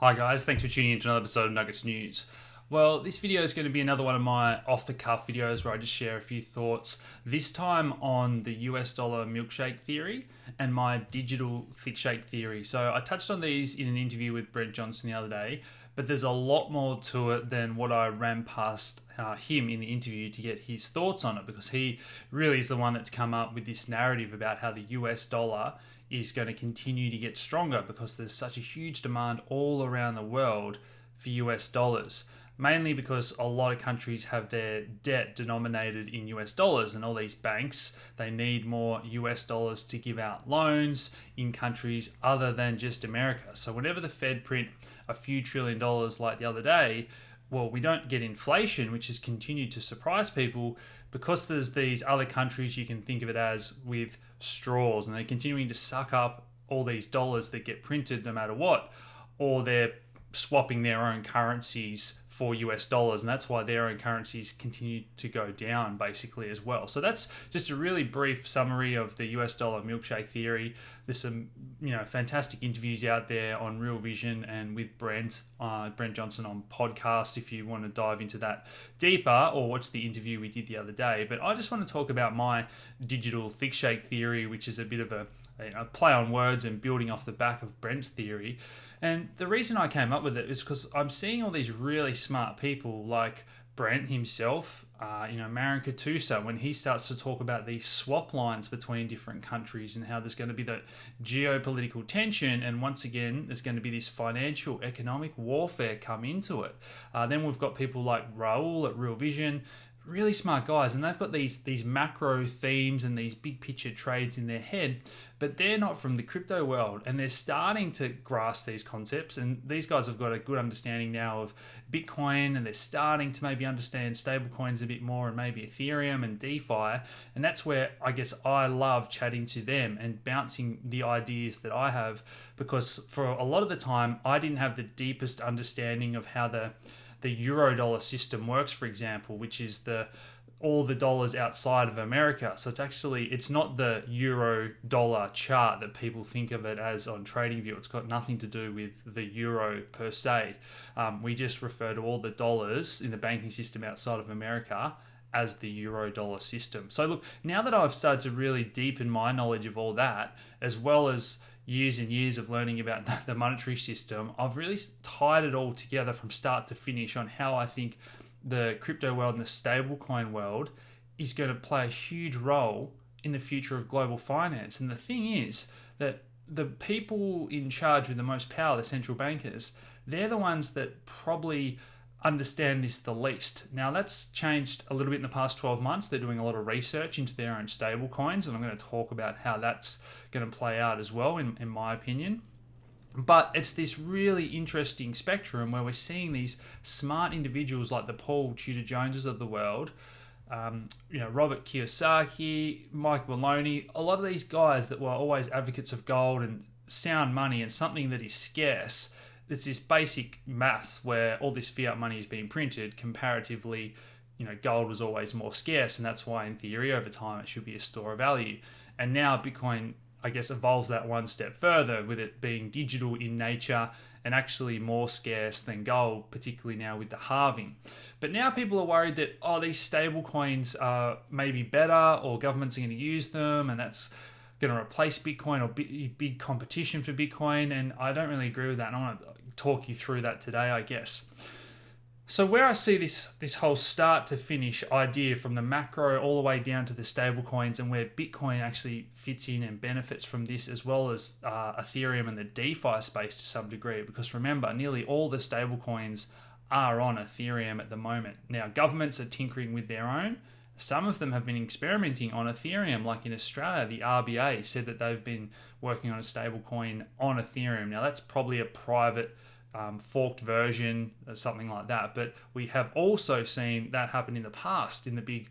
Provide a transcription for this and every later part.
Hi guys, thanks for tuning in to another episode of Nuggets News. Well, this video is going to be another one of my off-the-cuff videos where I just share a few thoughts, this time on the US dollar milkshake theory and my digital thick shake theory. So I touched on these in an interview with Brent Johnson the other day, but there's a lot more to it than what I ran past him in the interview to get his thoughts on it, because he really is the one that's come up with this narrative about how the US dollar is going to continue to get stronger because there's such a huge demand all around the world for US dollars. Mainly because a lot of countries have their debt denominated in US dollars, and all these banks, they need more US dollars to give out loans in countries other than just America. So whenever the Fed print a few trillion dollars like the other day, well, we don't get inflation, which has continued to surprise people because there's these other countries you can think of it as with straws, and they're continuing to suck up all these dollars that get printed no matter what, or they're swapping their own currencies for US dollars, and that's why their own currencies continue to go down basically as well. So that's just a really brief summary of the US dollar milkshake theory. There's some fantastic interviews out there on Real Vision and with Brent Johnson on podcast if you want to dive into that deeper, or watch the interview we did the other day. But I just want to talk about my digital thick shake theory, which is a bit of a play on words and building off the back of Brent's theory. And the reason I came up with it is because I'm seeing all these really smart people like Brent himself, Marin Katusa, when he starts to talk about these swap lines between different countries and how there's going to be that geopolitical tension, and once again there's going to be this financial economic warfare come into it. Then we've got people like Raul at Real Vision, really smart guys, and they've got these macro themes and these big picture trades in their head, but they're not from the crypto world, and they're starting to grasp these concepts. And these guys have got a good understanding now of Bitcoin, and they're starting to maybe understand stablecoins a bit more, and maybe Ethereum and DeFi. And that's where I guess I love chatting to them and bouncing the ideas that I have, because for a lot of the time I didn't have the deepest understanding of how the euro dollar system works, for example, which is all the dollars outside of America. So it's not the euro dollar chart that people think of it as on TradingView. It's got nothing to do with the euro per se. We just refer to all the dollars in the banking system outside of America as the euro dollar system. So look, now that I've started to really deepen my knowledge of all that, as well as years and years of learning about the monetary system, I've really tied it all together from start to finish on how I think the crypto world and the stablecoin world is going to play a huge role in the future of global finance. And the thing is that the people in charge with the most power, the central bankers, they're the ones that probably understand this the least. Now, that's changed a little bit in the past 12 months. They're doing a lot of research into their own stable coins, and I'm going to talk about how that's going to play out as well, in my opinion. But it's this really interesting spectrum where we're seeing these smart individuals like the Paul Tudor Joneses of the world, Robert Kiyosaki, Mike Maloney, a lot of these guys that were always advocates of gold and sound money and something that is scarce. There's this basic maths where all this fiat money is being printed. Comparatively, gold was always more scarce, and that's why in theory over time it should be a store of value. And now Bitcoin, I guess, evolves that one step further, with it being digital in nature and actually more scarce than gold, particularly now with the halving. But now people are worried that, these stable coins are maybe better, or governments are going to use them, and that's going to replace Bitcoin or big competition for Bitcoin. And I don't really agree with that, and I want to talk you through that today, I guess. So where I see this whole start to finish idea, from the macro all the way down to the stable coins, and where Bitcoin actually fits in and benefits from this, as well as Ethereum and the DeFi space to some degree, because remember, nearly all the stable coins are on Ethereum at the moment. Now, governments are tinkering with their own. Some of them have been experimenting on Ethereum, like in Australia. The RBA said that they've been working on a stable coin on Ethereum. Now, that's probably a private forked version or something like that. But we have also seen that happen in the past in the big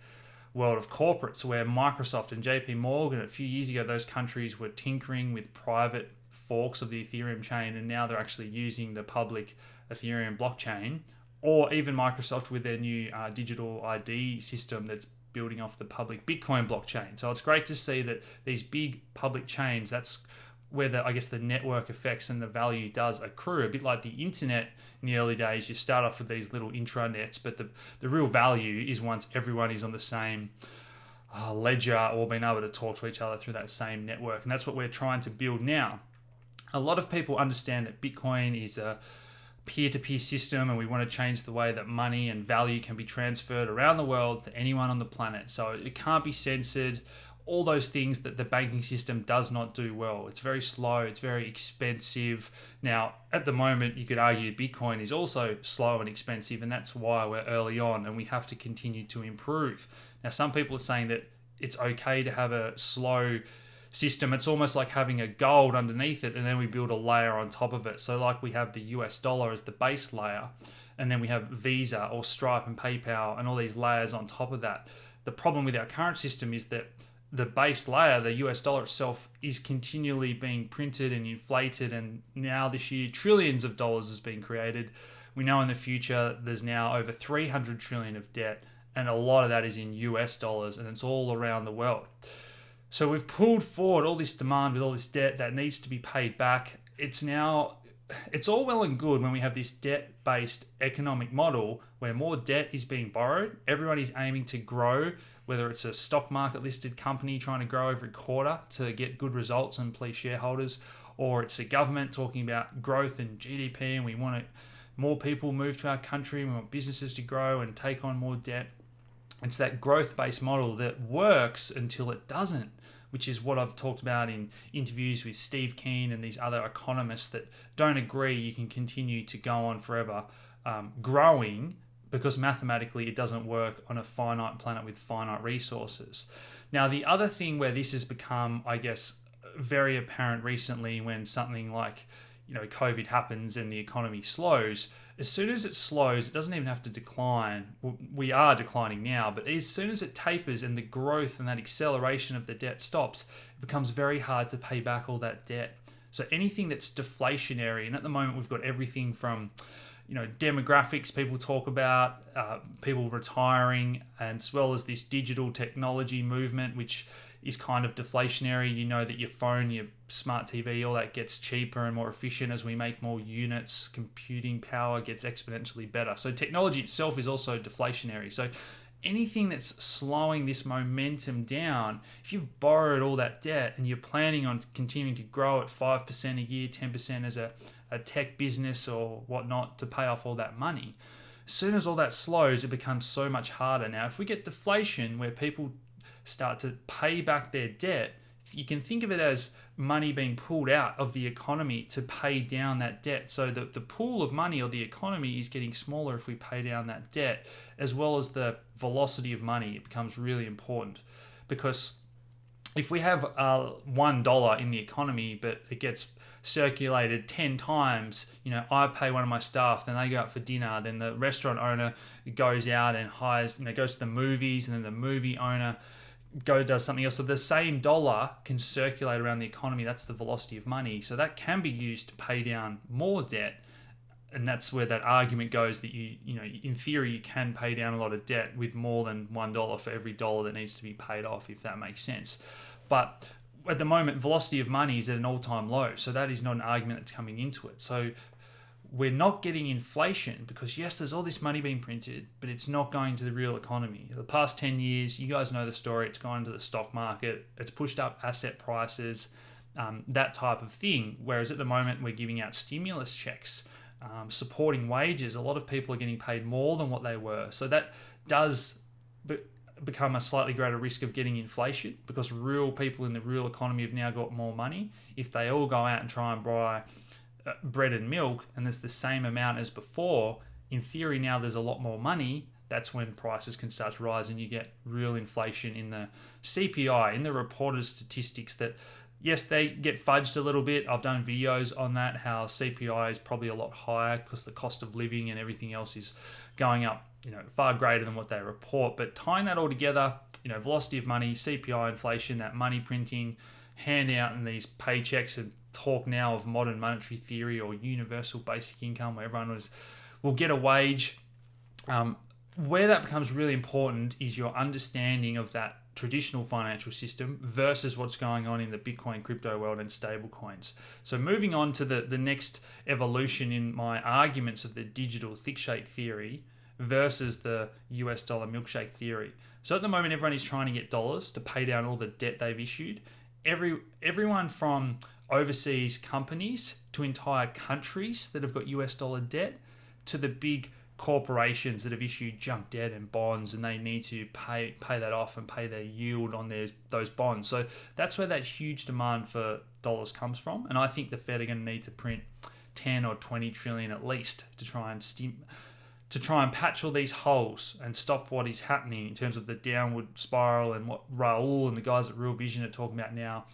world of corporates, where Microsoft and JP Morgan, a few years ago, those countries were tinkering with private forks of the Ethereum chain, and now they're actually using the public Ethereum blockchain. Or even Microsoft with their new digital ID system that's building off the public Bitcoin blockchain. So it's great to see that these big public chains, that's where I guess the network effects and the value does accrue. A bit like the internet in the early days, you start off with these little intranets, but the real value is once everyone is on the same ledger or being able to talk to each other through that same network. And that's what we're trying to build now. A lot of people understand that Bitcoin is a peer-to-peer system, and we want to change the way that money and value can be transferred around the world to anyone on the planet. So it can't be censored. All those things that the banking system does not do well. It's very slow, it's very expensive. Now, at the moment, you could argue Bitcoin is also slow and expensive, and that's why we're early on and we have to continue to improve. Now, some people are saying that it's okay to have a slow system. It's almost like having a gold underneath it, and then we build a layer on top of it. So like we have the US dollar as the base layer, and then we have Visa or Stripe and PayPal and all these layers on top of that. The problem with our current system is that the base layer, the US dollar itself, is continually being printed and inflated, and now this year trillions of dollars has been created. We know in the future there's now over 300 trillion of debt, and a lot of that is in US dollars, and it's all around the world. So we've pulled forward all this demand with all this debt that needs to be paid back. It's all well and good when we have this debt-based economic model where more debt is being borrowed. Everyone is aiming to grow, whether it's a stock market listed company trying to grow every quarter to get good results and please shareholders, or it's a government talking about growth and GDP, and we want more people move to our country, and we want businesses to grow and take on more debt. It's that growth-based model that works until it doesn't, which is what I've talked about in interviews with Steve Keen and these other economists that don't agree you can continue to go on forever growing, because mathematically it doesn't work on a finite planet with finite resources. Now, the other thing where this has become, I guess, very apparent recently, when something like, COVID happens and the economy slows, as soon as it slows, it doesn't even have to decline. We are declining now, but as soon as it tapers and the growth and that acceleration of the debt stops, it becomes very hard to pay back all that debt. So anything that's deflationary, and at the moment we've got everything from demographics people talk about, people retiring, and as well as this digital technology movement, which is kind of deflationary. You know that your phone, your smart TV, all that gets cheaper and more efficient as we make more units. Computing power gets exponentially better. So technology itself is also deflationary. So anything that's slowing this momentum down, if you've borrowed all that debt and you're planning on continuing to grow at 5% a year, 10% as a tech business or whatnot to pay off all that money, as soon as all that slows, it becomes so much harder. Now, if we get deflation where people start to pay back their debt, you can think of it as money being pulled out of the economy to pay down that debt. So the pool of money or the economy is getting smaller if we pay down that debt, as well as the velocity of money. It becomes really important, because if we have $1 in the economy, but it gets circulated 10 times, I pay one of my staff, then they go out for dinner, then the restaurant owner goes out and hires, goes to the movies, and then the movie owner does something else. So the same dollar can circulate around the economy. That's the velocity of money. So that can be used to pay down more debt. And that's where that argument goes that in theory, you can pay down a lot of debt with more than $1 for every dollar that needs to be paid off, if that makes sense. But at the moment, velocity of money is at an all-time low. So that is not an argument that's coming into it. So we're not getting inflation because, yes, there's all this money being printed, but it's not going to the real economy. The past 10 years, you guys know the story. It's gone into the stock market. It's pushed up asset prices, that type of thing. Whereas at the moment, we're giving out stimulus checks, supporting wages. A lot of people are getting paid more than what they were. So that does become a slightly greater risk of getting inflation, because real people in the real economy have now got more money. If they all go out and try and buy bread and milk and there's the same amount as before, in theory now there's a lot more money. That's when prices can start to rise and you get real inflation in the CPI, in the reported statistics that, yes, they get fudged a little bit. I've done videos on that, how CPI is probably a lot higher because the cost of living and everything else is going up, far greater than what they report. But tying that all together, velocity of money, CPI inflation, that money printing, hand out in these paychecks, and talk now of modern monetary theory or universal basic income, where everyone will get a wage. Where that becomes really important is your understanding of that traditional financial system versus what's going on in the Bitcoin crypto world and stablecoins. So moving on to the next evolution in my arguments of the digital thick shake theory versus the US dollar milkshake theory. So at the moment, everyone is trying to get dollars to pay down all the debt they've issued. Everyone from overseas companies to entire countries that have got US dollar debt to the big corporations that have issued junk debt and bonds, and they need to pay that off and pay their yield on those bonds. So that's where that huge demand for dollars comes from. And I think the Fed are going to need to print 10 or 20 trillion at least to try and patch all these holes and stop what is happening in terms of the downward spiral and what Raul and the guys at Real Vision are talking about now,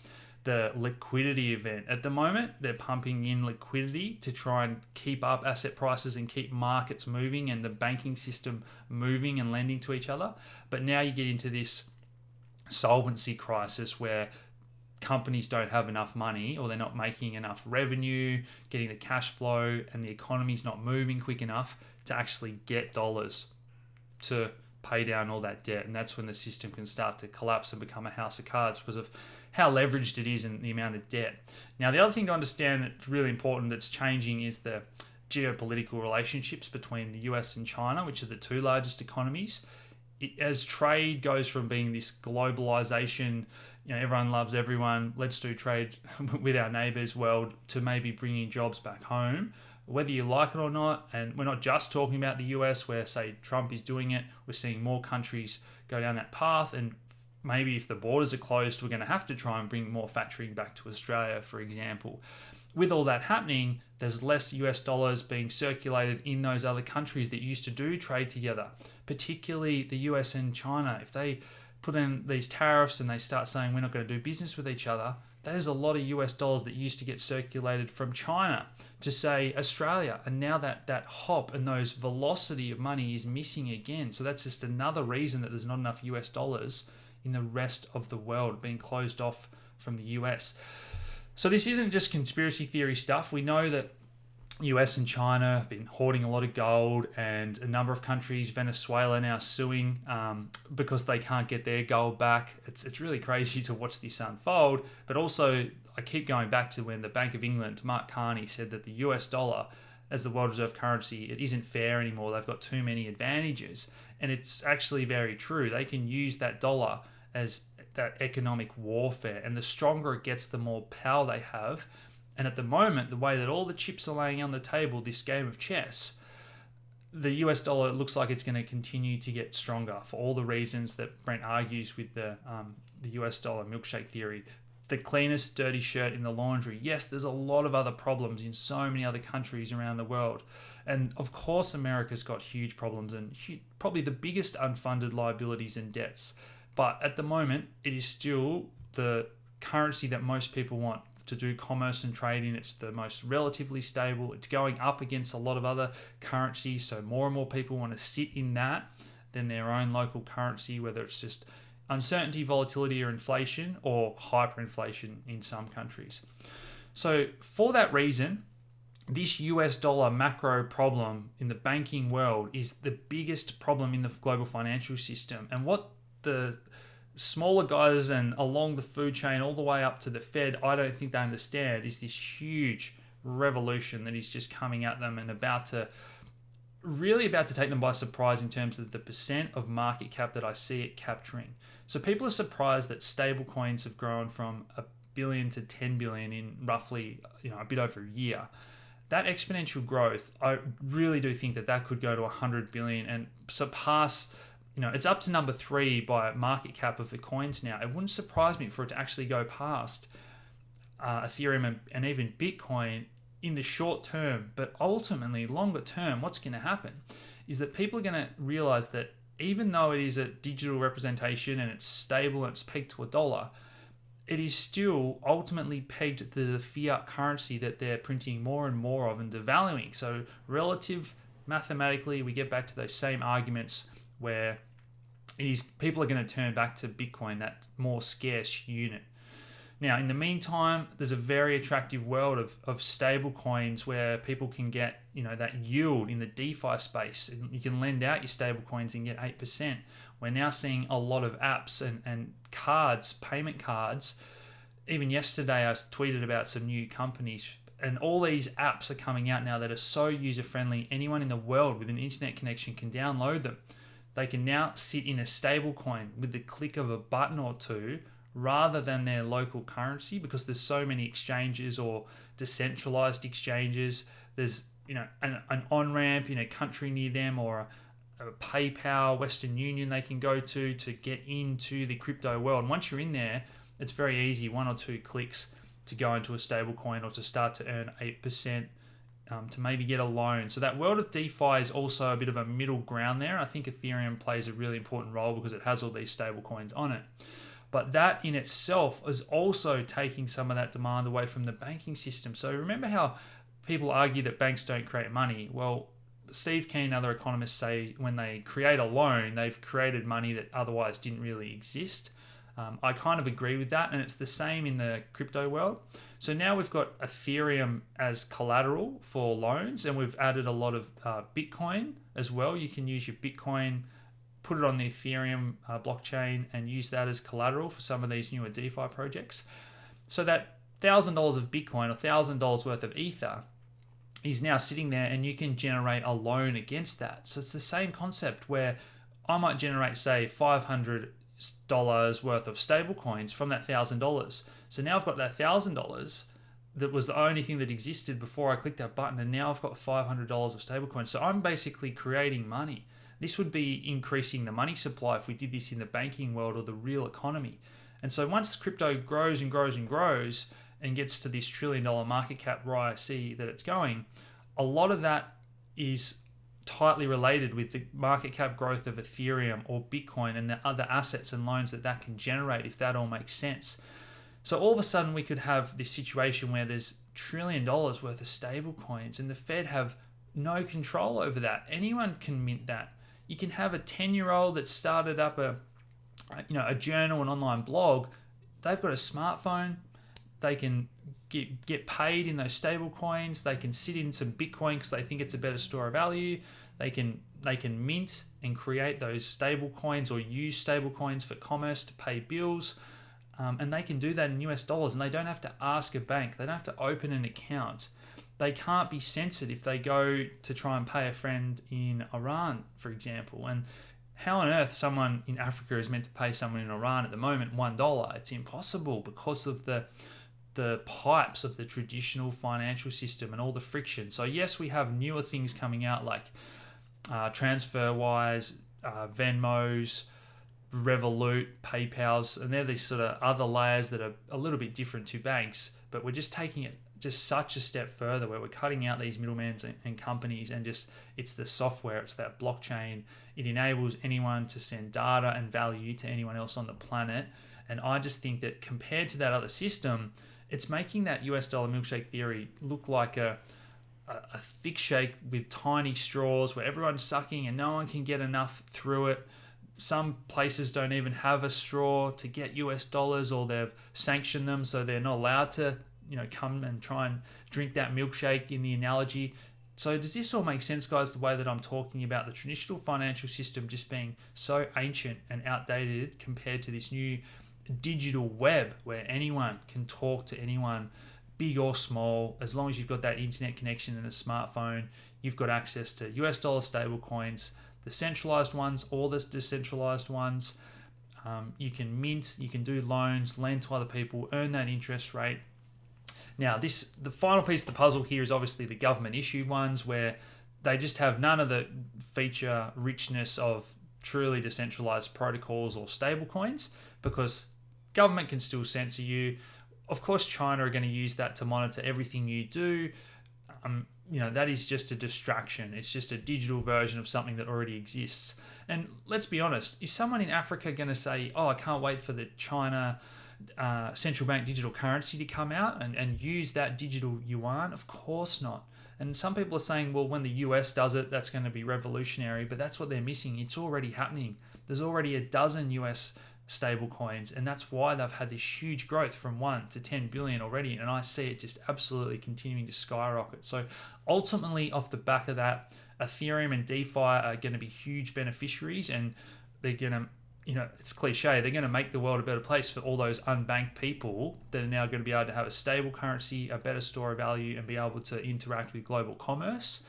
the liquidity event. At the moment, they're pumping in liquidity to try and keep up asset prices and keep markets moving and the banking system moving and lending to each other. But now you get into this solvency crisis where companies don't have enough money, or they're not making enough revenue, getting the cash flow, and the economy's not moving quick enough to actually get dollars to pay down all that debt. And that's when the system can start to collapse and become a house of cards because of how leveraged it is and the amount of debt. Now, the other thing to understand that's really important that's changing is the geopolitical relationships between the US and China, which are the two largest economies. As trade goes from being this globalization, everyone loves everyone, let's do trade with our neighbors world, to maybe bringing jobs back home, whether you like it or not. And we're not just talking about the US where, say, Trump is doing it. We're seeing more countries go down that path. And maybe if the borders are closed, we're going to have to try and bring more factoring back to Australia, for example. With all that happening, there's less US dollars being circulated in those other countries that used to do trade together, particularly the US and China. If they put in these tariffs and they start saying we're not going to do business with each other, that is a lot of US dollars that used to get circulated from China to, say, Australia. And now that hop and those velocity of money is missing again. So that's just another reason that there's not enough US dollars in the rest of the world, being closed off from the US. So this isn't just conspiracy theory stuff. We know that US and China have been hoarding a lot of gold, and a number of countries, Venezuela now suing because they can't get their gold back. It's really crazy to watch this unfold. But also, I keep going back to when the Bank of England, Mark Carney, said that the US dollar as the world reserve currency, it isn't fair anymore. They've got too many advantages. And it's actually very true. They can use that dollar as that economic warfare, and the stronger it gets, the more power they have. And at the moment, the way that all the chips are laying on the table, this game of chess, the US dollar looks like it's going to continue to get stronger for all the reasons that Brent argues with the US dollar milkshake theory. The cleanest dirty shirt in the laundry. Yes, there's a lot of other problems in so many other countries around the world. And of course, America's got huge problems and probably the biggest unfunded liabilities and debts. But at the moment, it is still the currency that most people want to do commerce and trade in. It's the most relatively stable. It's going up against a lot of other currencies. So more and more people want to sit in that than their own local currency, whether it's just uncertainty, volatility, or inflation, or hyperinflation in some countries. So for that reason, this US dollar macro problem in the banking world is the biggest problem in the global financial system. And what the smaller guys and along the food chain all the way up to the Fed, I don't think they understand, is this huge revolution that is just coming at them and about to take them by surprise in terms of the percent of market cap that I see it capturing. So people are surprised that stablecoins have grown from $1 billion to 10 billion in roughly a bit over a year. That exponential growth, I really do think that could go to 100 billion and surpass. It's up to number 3 by market cap of the coins now. It wouldn't surprise me for it to actually go past Ethereum and even Bitcoin in the short term. But ultimately, longer term, what's going to happen is that people are going to realize that even though it is a digital representation and it's stable and it's pegged to $1, it is still ultimately pegged to the fiat currency that they're printing more and more of and devaluing. So relative mathematically, we get back to those same arguments where people are going to turn back to Bitcoin, that more scarce unit. Now, in the meantime, there's a very attractive world of stable coins where people can get, that yield in the DeFi space. You can lend out your stable coins and get 8%. We're now seeing a lot of apps and cards, payment cards. Even yesterday, I tweeted about some new companies, and all these apps are coming out now that are so user-friendly. Anyone in the world with an internet connection can download them. They can now sit in a stable coin with the click of a button or two, rather than their local currency, because there's so many exchanges or decentralized exchanges. There's an on-ramp in a country near them, or a PayPal, Western Union they can go to get into the crypto world. And once you're in there, it's very easy, 1 or 2 clicks, to go into a stable coin or to start to earn 8%, to maybe get a loan. So that world of DeFi is also a bit of a middle ground there. I think Ethereum plays a really important role because it has all these stable coins on it. But that in itself is also taking some of that demand away from the banking system. So remember how people argue that banks don't create money? Well, Steve Keen and other economists say when they create a loan, they've created money that otherwise didn't really exist. I kind of agree with that, and it's the same in the crypto world. So now we've got Ethereum as collateral for loans, and we've added a lot of Bitcoin as well. You can use your Bitcoin, put it on the Ethereum blockchain, and use that as collateral for some of these newer DeFi projects. So that $1,000 of Bitcoin or $1,000 worth of Ether is now sitting there, and you can generate a loan against that. So it's the same concept where I might generate, say, $500 worth of stable coins from that $1,000. So now I've got that $1,000 that was the only thing that existed before I clicked that button, and now I've got $500 of stable coins. So I'm basically creating money. This would be increasing the money supply if we did this in the banking world or the real economy. And so once crypto grows and grows and grows and gets to this $1 trillion market cap where I see that it's going, a lot of that is tightly related with the market cap growth of Ethereum or Bitcoin and the other assets and loans that can generate, if that all makes sense. So all of a sudden we could have this situation where there's $1 trillion worth of stable coins, and the Fed have no control over that. Anyone can mint that. You can have a 10-year-old that started up a journal, an online blog. They've got a smartphone. They can get paid in those stable coins. They can sit in some Bitcoin because they think it's a better store of value. They can mint and create those stable coins or use stable coins for commerce to pay bills. And they can do that in US dollars, and they don't have to ask a bank. They don't have to open an account. They can't be censored if they go to try and pay a friend in Iran, for example. And how on earth someone in Africa is meant to pay someone in Iran at the moment $1? It's impossible because of the pipes of the traditional financial system and all the friction. So yes, we have newer things coming out like TransferWise, Venmos, Revolut, PayPal's, and they're these sort of other layers that are a little bit different to banks, but we're just taking it just such a step further where we're cutting out these middlemen and companies, and just it's the software, it's that blockchain. It enables anyone to send data and value to anyone else on the planet. And I just think that compared to that other system, it's making that US dollar milkshake theory look like a thick shake with tiny straws where everyone's sucking and no one can get enough through it. Some places don't even have a straw to get US dollars, or they've sanctioned them so they're not allowed to come and try and drink that milkshake in the analogy. So does this all make sense, guys, the way that I'm talking about the traditional financial system just being so ancient and outdated compared to this new digital web where anyone can talk to anyone, big or small? As long as you've got that internet connection and a smartphone, you've got access to US dollar stable coins, the centralized ones or the decentralized ones. You can mint, you can do loans, lend to other people, earn that interest rate. Now, the final piece of the puzzle here is obviously the government issued ones, where they just have none of the feature richness of truly decentralized protocols or stable coins, because government can still censor you. Of course, China are going to use that to monitor everything you do. That is just a distraction. It's just a digital version of something that already exists. And let's be honest, is someone in Africa going to say, I can't wait for the China central bank digital currency to come out and use that digital yuan? Of course not. And some people are saying, well, when the US does it, that's going to be revolutionary, but that's what they're missing. It's already happening. There's already a dozen US stable coins, and that's why they've had this huge growth from 1 to 10 billion already, and I see it just absolutely continuing to skyrocket. So ultimately, off the back of that, Ethereum and DeFi are going to be huge beneficiaries, and they're going to, it's cliche, they're going to make the world a better place for all those unbanked people that are now going to be able to have a stable currency, a better store of value, and be able to interact with global commerce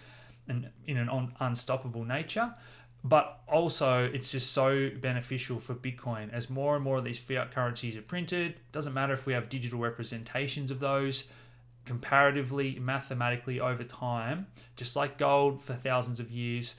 and in an unstoppable nature. But also, it's just so beneficial for Bitcoin as more and more of these fiat currencies are printed. Doesn't matter if we have digital representations of those. Comparatively, mathematically, over time, just like gold for thousands of years,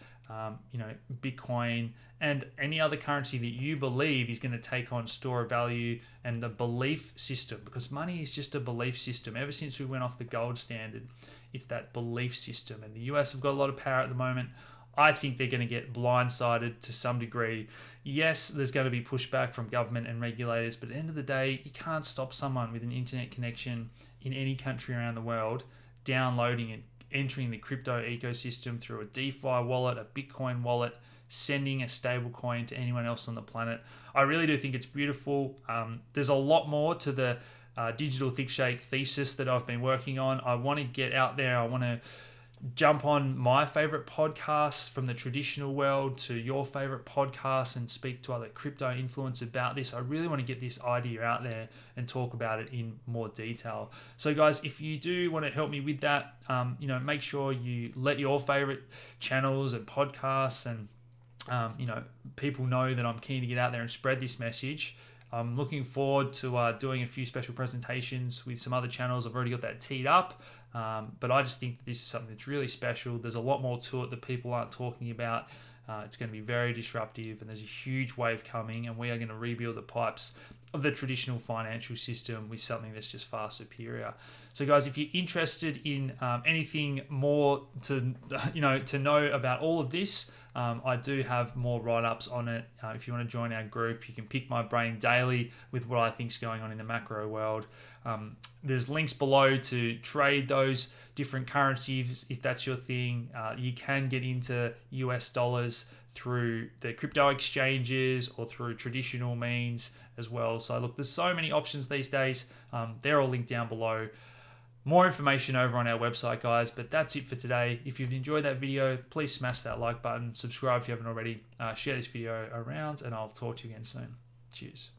Bitcoin and any other currency that you believe is going to take on store of value and the belief system, because money is just a belief system. Ever since we went off the gold standard, it's that belief system. And the US have got a lot of power at the moment. I think they're going to get blindsided to some degree. Yes, there's going to be pushback from government and regulators, but at the end of the day, you can't stop someone with an internet connection in any country around the world downloading and entering the crypto ecosystem through a DeFi wallet, a Bitcoin wallet, sending a stable coin to anyone else on the planet. I really do think it's beautiful. There's a lot more to the digital thick shake thesis that I've been working on. I want to get out there. I want to jump on my favorite podcasts from the traditional world to your favorite podcasts and speak to other crypto influencers about this. I really want to get this idea out there and talk about it in more detail. So guys, if you do want to help me with that, make sure you let your favorite channels and podcasts and people know that I'm keen to get out there and spread this message. I'm looking forward to doing a few special presentations with some other channels. I've already got that teed up, but I just think that this is something that's really special. There's a lot more to it that people aren't talking about. It's going to be very disruptive, and there's a huge wave coming, and we are going to rebuild the pipes of the traditional financial system with something that's just far superior. So guys, if you're interested in anything more to know about all of this, I do have more write-ups on it. If you want to join our group, you can pick my brain daily with what I think is going on in the macro world. There's links below to trade those different currencies if that's your thing. You can get into US dollars through the crypto exchanges or through traditional means as well. So look, there's so many options these days. They're all linked down below. More information over on our website, guys, but that's it for today. If you've enjoyed that video, please smash that like button, subscribe if you haven't already, share this video around, and I'll talk to you again soon. Cheers.